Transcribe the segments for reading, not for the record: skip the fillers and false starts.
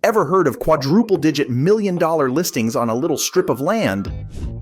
Ever heard of quadruple-digit million-dollar listings on a little strip of land?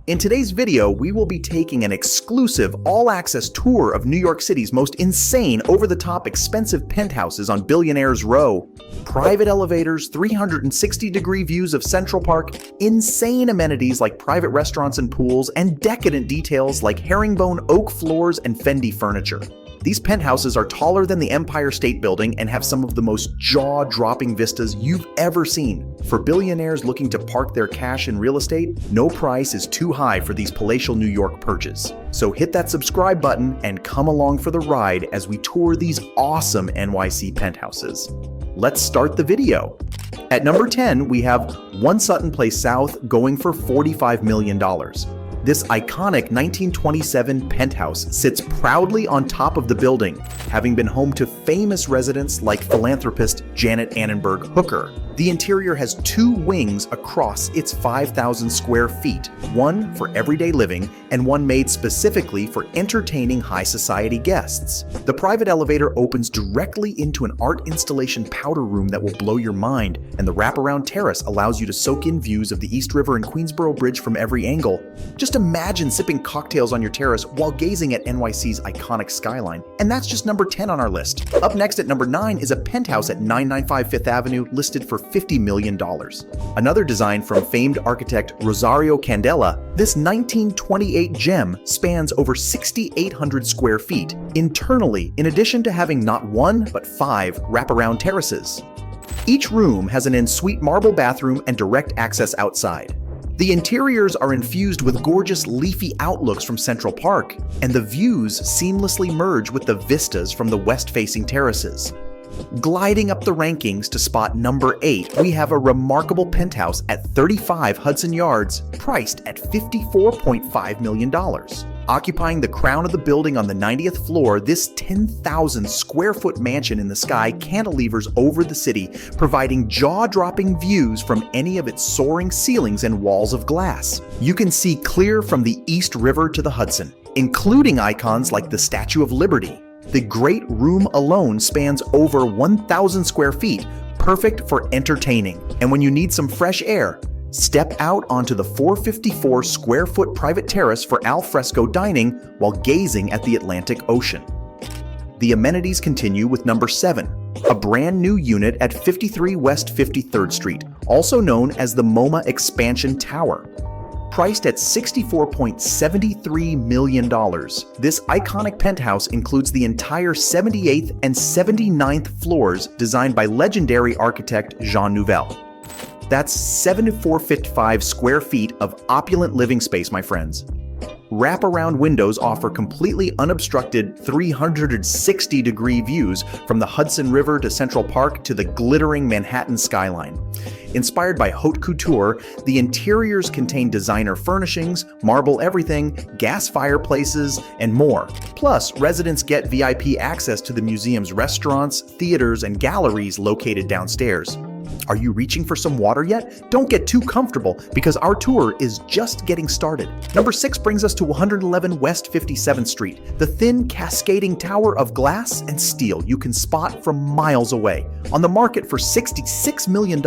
In today's video, we will be taking an exclusive, all-access tour of New York City's most insane, over-the-top, expensive penthouses on Billionaire's Row. Private elevators, 360-degree views of Central Park, insane amenities like private restaurants and pools, and decadent details like herringbone oak floors and Fendi furniture. These penthouses are taller than the Empire State Building and have some of the most jaw-dropping vistas you've ever seen. For billionaires looking to park their cash in real estate, no price is too high for these palatial New York perches. So hit that subscribe button and come along for the ride as we tour these awesome NYC penthouses. Let's start the video. At number 10, we have One Sutton Place South going for $45 million. This iconic 1927 penthouse sits proudly on top of the building, having been home to famous residents like philanthropist Janet Annenberg Hooker. The interior has two wings across its 5,000 square feet, one for everyday living and one made specifically for entertaining high society guests. The private elevator opens directly into an art installation powder room that will blow your mind, and the wraparound terrace allows you to soak in views of the East River and Queensboro Bridge from every angle. Just imagine sipping cocktails on your terrace while gazing at NYC's iconic skyline. And that's just number 10 on our list. Up next at number 9 is a penthouse at 995 Fifth Avenue listed for $50 million. Another design from famed architect Rosario Candela, this 1928 gem spans over 6,800 square feet internally, in addition to having not one but 5 wraparound terraces. Each room has an en-suite marble bathroom and direct access outside. The interiors are infused with gorgeous leafy outlooks from Central Park, and the views seamlessly merge with the vistas from the west-facing terraces. Gliding up the rankings to spot number 8, we have a remarkable penthouse at 35 Hudson Yards, priced at $54.5 million. Occupying the crown of the building on the 90th floor, this 10,000 square foot mansion in the sky cantilevers over the city, providing jaw-dropping views from any of its soaring ceilings and walls of glass. You can see clear from the East River to the Hudson, including icons like the Statue of Liberty. The great room alone spans over 1,000 square feet, perfect for entertaining. And when you need some fresh air, step out onto the 454 square foot private terrace for al fresco dining while gazing at the Atlantic Ocean. The amenities continue with number 7, a brand new unit at 53 West 53rd Street, also known as the MoMA Expansion Tower. Priced at $64.73 million, this iconic penthouse includes the entire 78th and 79th floors designed by legendary architect Jean Nouvel. That's 7,455 square feet of opulent living space, my friends. Wraparound windows offer completely unobstructed 360-degree views from the Hudson River to Central Park to the glittering Manhattan skyline. Inspired by haute couture, the interiors contain designer furnishings, marble everything, gas fireplaces, and more. Plus, residents get VIP access to the museum's restaurants, theaters, and galleries located downstairs. Are you reaching for some water yet? Don't get too comfortable because our tour is just getting started. Number 6 brings us to 111 West 57th Street, the thin cascading tower of glass and steel you can spot from miles away. On the market for $66 million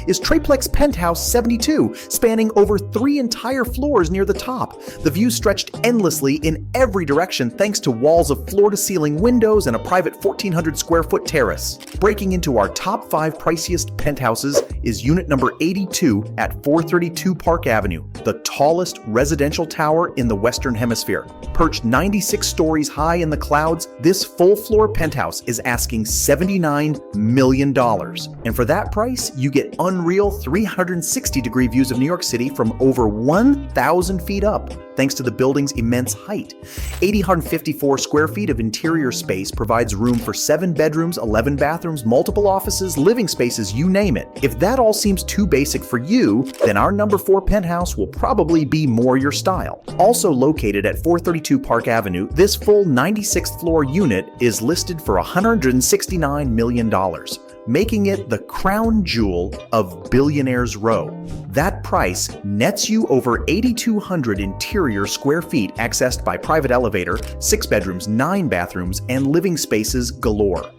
is Triplex Penthouse 72, spanning over 3 entire floors near the top. The view stretched endlessly in every direction thanks to walls of floor-to-ceiling windows and a private 1,400 square foot terrace. Breaking into our top 5 priciest penthouses is unit number 82 at 432 Park Avenue, the tallest residential tower in the Western Hemisphere. Perched 96 stories high in the clouds, this full-floor penthouse is asking $79 million. And for that price, you get unreal 360-degree views of New York City from over 1,000 feet up, thanks to the building's immense height. 854 square feet of interior space provides room for 7 bedrooms, 11 bathrooms, multiple offices, living spaces, you name it. If that all seems too basic for you, then our number 4 penthouse will probably be more your style. Also located at 432 Park Avenue, this full 96th floor unit is listed for $169 million, making it the crown jewel of Billionaire's Row. That price nets you over 8,200 interior square feet accessed by private elevator, 6 bedrooms, 9 bathrooms, and living spaces galore.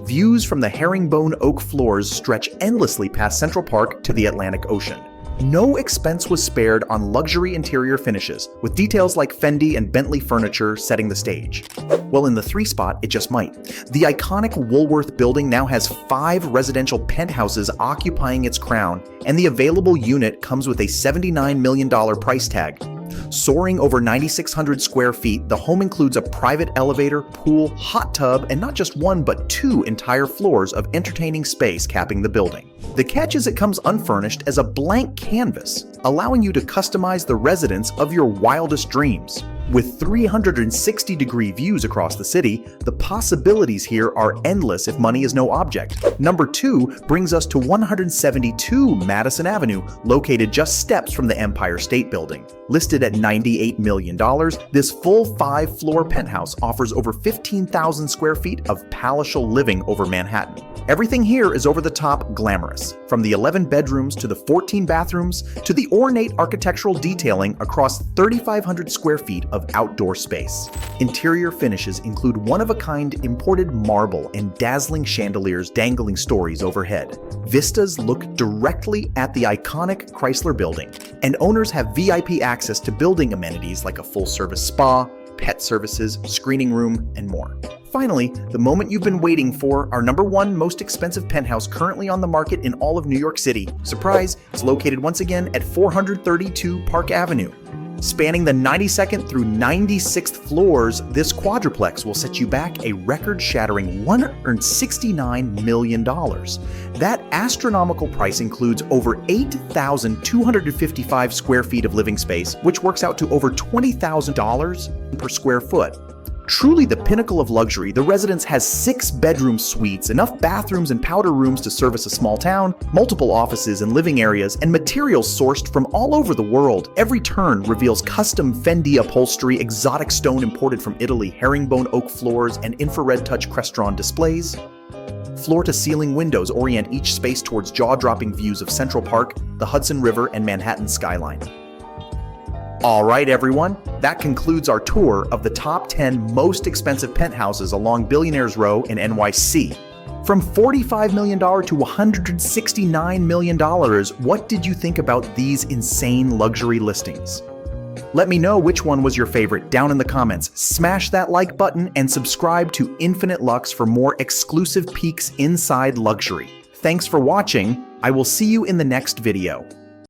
Views from the herringbone oak floors stretch endlessly past Central Park to the Atlantic Ocean. No expense was spared on luxury interior finishes, with details like Fendi and Bentley furniture setting the stage. Well, in the 3 spot, it just might. The iconic Woolworth building now has 5 residential penthouses occupying its crown, and the available unit comes with a $79 million price tag. Soaring over 9,600 square feet, the home includes a private elevator, pool, hot tub, and not just 1 but 2 entire floors of entertaining space capping the building. The catch is it comes unfurnished as a blank canvas, allowing you to customize the residence of your wildest dreams. With 360-degree views across the city, the possibilities here are endless if money is no object. Number 2 brings us to 172 Madison Avenue, located just steps from the Empire State Building. Listed at $98 million, this full 5-floor penthouse offers over 15,000 square feet of palatial living over Manhattan. Everything here is over-the-top glamorous, from the 11 bedrooms to the 14 bathrooms to the ornate architectural detailing across 3,500 square feet of outdoor space. Interior finishes include one-of-a-kind imported marble and dazzling chandeliers dangling stories overhead. Vistas look directly at the iconic Chrysler Building, and owners have VIP access to building amenities like a full-service spa, pet services, screening room, and more. Finally, the moment you've been waiting for, our number 1 most expensive penthouse currently on the market in all of New York City. Surprise, it's located once again at 432 Park Avenue. Spanning the 92nd through 96th floors, this quadruplex will set you back a record-shattering $169 million. That astronomical price includes over 8,255 square feet of living space, which works out to over $20,000 per square foot. Truly the pinnacle of luxury, the residence has 6-bedroom suites, enough bathrooms and powder rooms to service a small town, multiple offices and living areas, and materials sourced from all over the world. Every turn reveals custom Fendi upholstery, exotic stone imported from Italy, herringbone oak floors, and infrared touch Crestron displays. Floor-to-ceiling windows orient each space towards jaw-dropping views of Central Park, the Hudson River, and Manhattan skyline. All right, everyone, that concludes our tour of the top 10 most expensive penthouses along Billionaire's Row in NYC. From $45 million to $169 million, what did you think about these insane luxury listings? Let me know which one was your favorite down in the comments. Smash that like button and subscribe to Infinite Luxe for more exclusive peeks inside luxury. Thanks for watching. I will see you in the next video.